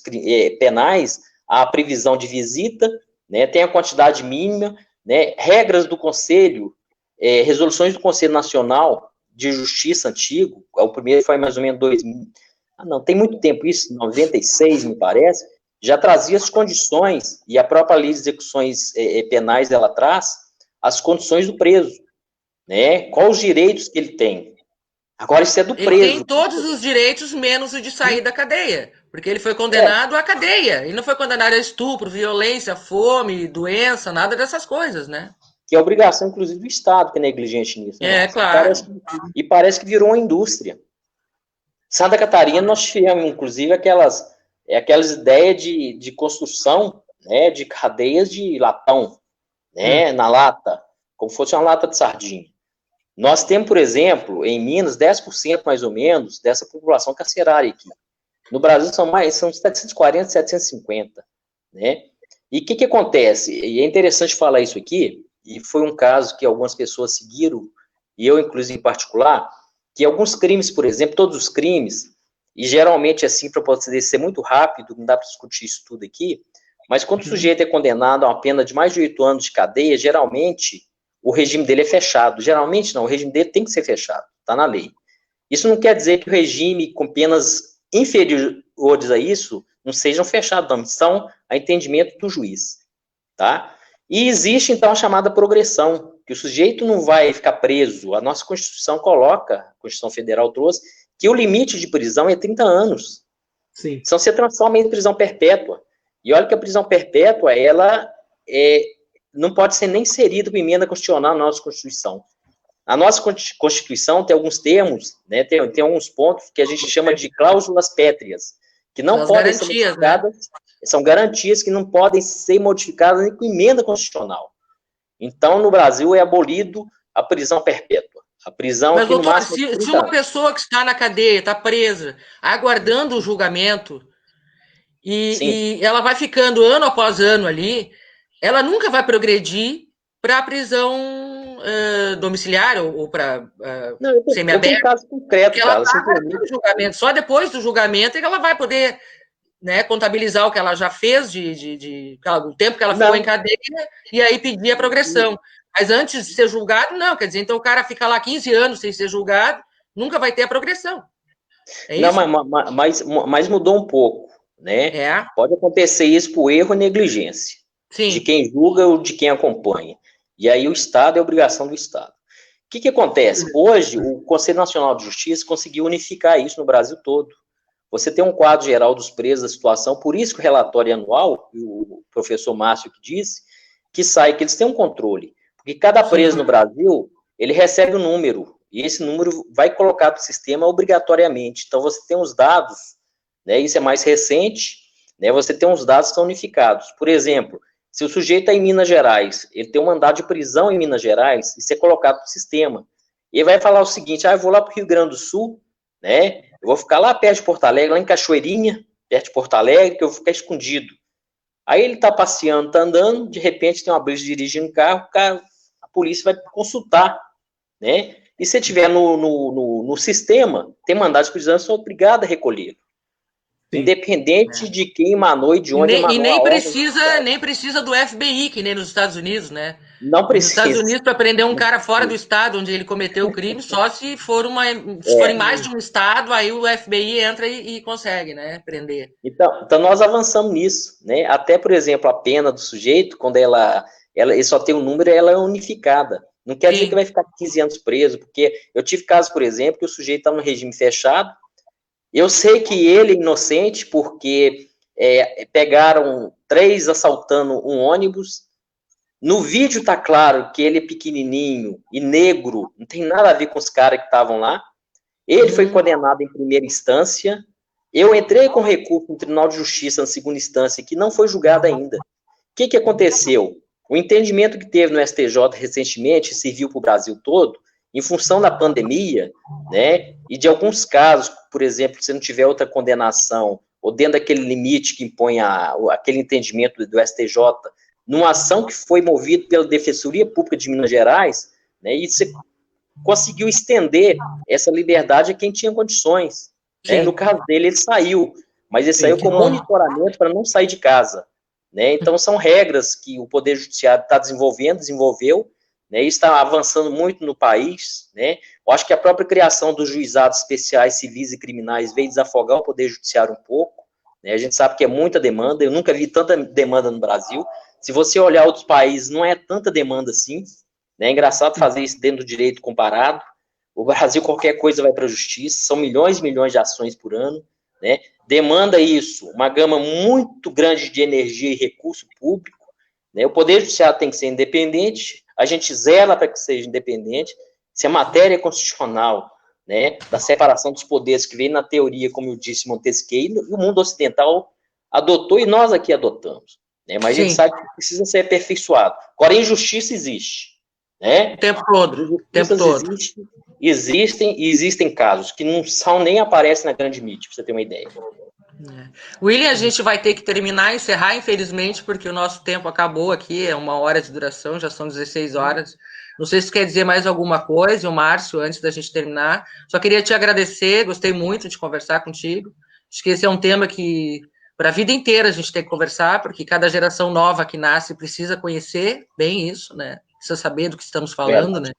penais, há a previsão de visita, né, tem a quantidade mínima, né, regras do Conselho, resoluções do Conselho Nacional de Justiça antigo, o primeiro foi mais ou menos 2000, não, tem muito tempo isso, 96, me parece, já trazia as condições, e a própria lei de execuções penais, ela traz as condições do preso, né, quais os direitos que ele tem. Agora, isso é do preso. Ele tem todos os direitos, menos o de sair da cadeia. Porque ele foi condenado à cadeia. Ele não foi condenado a estupro, violência, fome, doença, nada dessas coisas, né? Que é obrigação, inclusive, do Estado, que é negligente nisso. Né? Claro. Parece que virou uma indústria. Santa Catarina, nós tivemos, inclusive, aquelas ideias de construção, né, de cadeias de latão, né, na lata, como fosse uma lata de sardinha. Nós temos, por exemplo, em Minas, 10% mais ou menos dessa população carcerária aqui. No Brasil são 740, 750, né? E o que acontece? E é interessante falar isso aqui, e foi um caso que algumas pessoas seguiram, e eu, inclusive, em particular, que alguns crimes, por exemplo, todos os crimes, e geralmente, assim, para poder ser muito rápido, não dá para discutir isso tudo aqui, mas quando o sujeito é condenado a uma pena de mais de 8 anos de cadeia, geralmente, o regime dele é fechado. Geralmente, não, o regime dele tem que ser fechado, está na lei. Isso não quer dizer que o regime com penas inferiores a isso não sejam fechados, não, são a entendimento do juiz, tá? E existe, então, a chamada progressão, que o sujeito não vai ficar preso. A nossa Constituição coloca, a Constituição Federal trouxe, que o limite de prisão é 30 anos. Sim. Então, você transforma em prisão perpétua. E olha que a prisão perpétua, ela não pode ser nem inserida em emenda constitucional na nossa Constituição. A nossa Constituição tem alguns termos, né, tem alguns pontos que a gente chama de cláusulas pétreas, que não podem ser modificadas, né? São garantias que não podem ser modificadas nem com emenda constitucional. Então, no Brasil, é abolido a prisão perpétua. A prisão Mas, aqui, doutor, no máximo, se uma pessoa que está na cadeia, está presa, aguardando o julgamento, e ela vai ficando ano após ano ali, ela nunca vai progredir para a prisão domiciliar ou para semiaberta. Eu tenho um caso concreto, porque ela está aguardando o julgamento. Só depois do julgamento é que ela vai poder, né, contabilizar o que ela já fez o tempo que ela ficou em cadeia e aí pedir a progressão. Mas antes de ser julgado, não. Quer dizer, então o cara fica lá 15 anos sem ser julgado, nunca vai ter a progressão. É isso? Não, mas mudou um pouco, né? Pode acontecer isso por erro e negligência. Sim. De quem julga ou de quem acompanha. E aí o Estado é obrigação do Estado. O que acontece? Hoje, o Conselho Nacional de Justiça conseguiu unificar isso no Brasil todo. Você tem um quadro geral dos presos da situação, por isso que o relatório anual, o professor Márcio que disse, que eles têm um controle. Porque cada preso no Brasil, ele recebe um número, e esse número vai colocado para o sistema obrigatoriamente. Então, você tem os dados, né, isso é mais recente, né, você tem os dados que são unificados. Por exemplo, se o sujeito é em Minas Gerais, ele tem um mandado de prisão em Minas Gerais, isso é colocado para o sistema. E ele vai falar o seguinte, eu vou lá para o Rio Grande do Sul, né, eu vou ficar lá perto de Porto Alegre, lá em Cachoeirinha, perto de Porto Alegre, que eu vou ficar escondido. Aí ele está passeando, está andando, de repente tem uma brisa dirigindo um carro, a polícia vai consultar, né? E se tiver no sistema, tem mandado de prisão, são obrigados a recolher. Independente de quem emanou e de onde emanou. E nem precisa do FBI, que nem nos Estados Unidos, né? Não precisa. Nos Estados Unidos, para prender um cara fora do estado onde ele cometeu o crime, só se for em mais de um estado, aí o FBI entra e consegue, né, prender. Então nós avançamos nisso, né? Até, por exemplo, a pena do sujeito, quando ele só tem um número, ela é unificada. Não quer dizer que vai ficar 15 anos preso, porque eu tive casos, por exemplo, que o sujeito está no regime fechado. Eu sei que ele é inocente porque pegaram 3 assaltando um ônibus. No vídeo tá claro que ele é pequenininho e negro, não tem nada a ver com os caras que estavam lá. Ele foi condenado em primeira instância. Eu entrei com recurso no Tribunal de Justiça na segunda instância, que não foi julgado ainda. O que aconteceu? O entendimento que teve no STJ recentemente serviu para o Brasil todo, em função da pandemia, né, e de alguns casos, por exemplo, se não tiver outra condenação, ou dentro daquele limite que impõe aquele entendimento do STJ, numa ação que foi movida pela Defensoria Pública de Minas Gerais, né, e você conseguiu estender essa liberdade a quem tinha condições. Né? No caso dele, ele saiu, mas ele saiu com monitoramento para não sair de casa. Né? Então, são regras que o Poder Judiciário está desenvolveu, né, e está avançando muito no país, né? Eu acho que a própria criação dos juizados especiais civis e criminais veio desafogar o Poder Judiciário um pouco, né? A gente sabe que é muita demanda, eu nunca vi tanta demanda no Brasil. Se você olhar outros países, não é tanta demanda assim, né? É engraçado fazer isso dentro do direito comparado. O Brasil, qualquer coisa vai para a justiça, são milhões e milhões de ações por ano, né? Demanda isso, uma gama muito grande de energia e recurso público, né? O Poder Judiciário tem que ser independente, a gente zela para que seja independente. Se a matéria constitucional, né, da separação dos poderes, que veio na teoria, como eu disse, Montesquieu, e o mundo ocidental adotou, e nós aqui adotamos, né? Mas a gente sabe que precisa ser aperfeiçoado. Agora, injustiça existe, né? O tempo todo. Existem casos que não são nem aparecem na grande mídia, para você ter uma ideia. William, a gente vai ter que encerrar, infelizmente, porque o nosso tempo acabou aqui, é 1 hora de duração, já são 16 horas. Não sei se você quer dizer mais alguma coisa, o Márcio, antes da gente terminar. Só queria te agradecer, gostei muito de conversar contigo. Acho que esse é um tema que, para a vida inteira, a gente tem que conversar, porque cada geração nova que nasce precisa conhecer bem isso, né? Precisa saber do que estamos falando, né?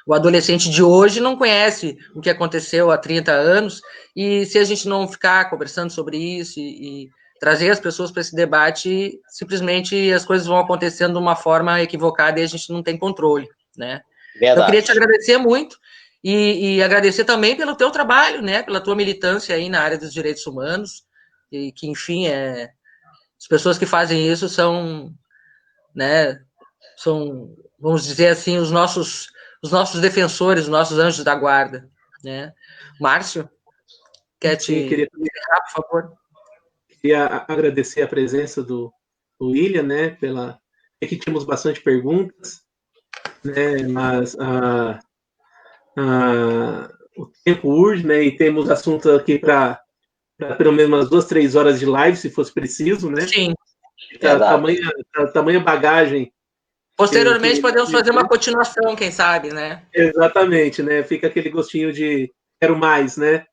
O adolescente de hoje não conhece o que aconteceu há 30 anos, e se a gente não ficar conversando sobre isso e trazer as pessoas para esse debate, simplesmente as coisas vão acontecendo de uma forma equivocada e a gente não tem controle, né? Então, eu queria te agradecer muito e agradecer também pelo teu trabalho, né? Pela tua militância aí na área dos direitos humanos, e que, enfim, as pessoas que fazem isso são, né, vamos dizer assim, os nossos defensores, os nossos anjos da guarda, né? Márcio, quer queria por favor? Queria agradecer a presença do William, né? Aqui tínhamos bastante perguntas, né? Mas o tempo urge, né? E temos assunto aqui para pelo menos umas 2, 3 horas de live, se fosse preciso, né? Sim. Tamanha bagagem. Posteriormente, podemos fazer uma continuação, quem sabe, né? Exatamente, né? Fica aquele gostinho de quero mais, né?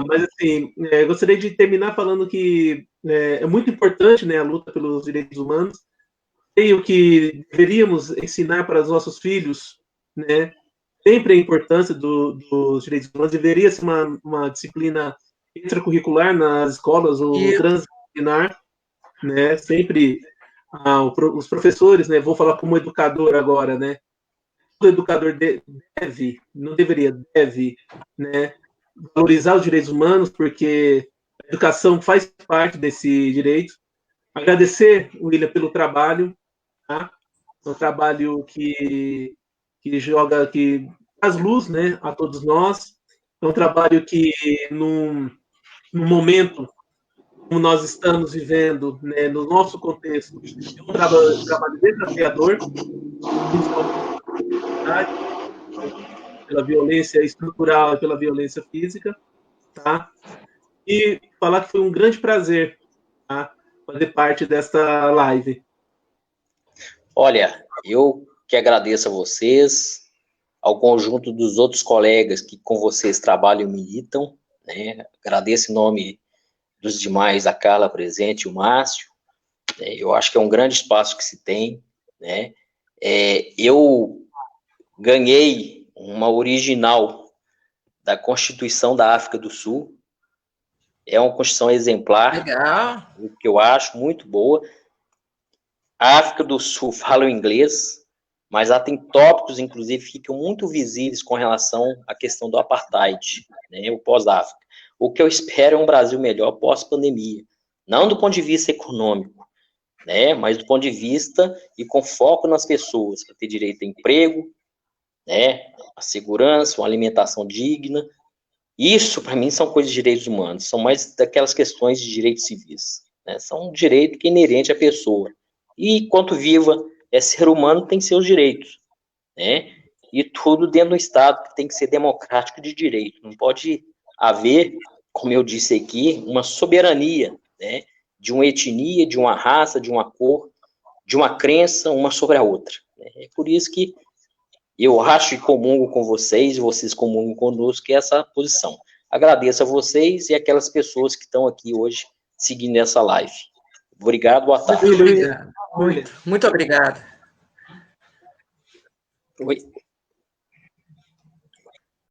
Mas, assim, gostaria de terminar falando que é muito importante, né, a luta pelos direitos humanos. Creio que deveríamos ensinar para os nossos filhos, né, sempre a importância dos direitos humanos. Deveria ser uma disciplina extracurricular nas escolas, ou transdisciplinar, né? Sempre os professores, né? Vou falar como educador agora, né? O educador deve, né, valorizar os direitos humanos, porque a educação faz parte desse direito. Agradecer, William, pelo trabalho, tá? Um trabalho que traz luz, né, a todos nós. É um trabalho que, num momento como nós estamos vivendo, né, no nosso contexto, é um trabalho desafiador, pela violência estrutural e pela violência física, tá? E falar que foi um grande prazer, tá, fazer parte desta live. Olha, eu que agradeço a vocês, ao conjunto dos outros colegas que com vocês trabalham e militam, né? Agradeço em nome dos demais, a Carla presente, o Márcio, né? Eu acho que é um grande espaço que se tem, né? Eu ganhei uma original da Constituição da África do Sul, é uma Constituição exemplar, legal, que eu acho muito boa. A África do Sul fala o inglês, mas ela tem tópicos, inclusive, que ficam muito visíveis com relação à questão do apartheid, né, o pós-África. O que eu espero é um Brasil melhor pós-pandemia, não do ponto de vista econômico, né, mas do ponto de vista e com foco nas pessoas, para ter direito a emprego, né, a segurança, uma alimentação digna. Isso, para mim, são coisas de direitos humanos, são mais daquelas questões de direitos civis, né, são um direito que é inerente à pessoa. E, enquanto viva, ser humano, tem seus direitos, né? E tudo dentro do Estado que tem que ser democrático de direito. Não pode haver, como eu disse aqui, uma soberania, né, de uma etnia, de uma raça, de uma cor, de uma crença, uma sobre a outra. É por isso que eu acho e comungo com vocês, e vocês comungam conosco, que é essa posição. Agradeço a vocês e aquelas pessoas que estão aqui hoje seguindo essa live. Obrigado, boa tarde. Muito obrigado. Muito obrigado. Oi.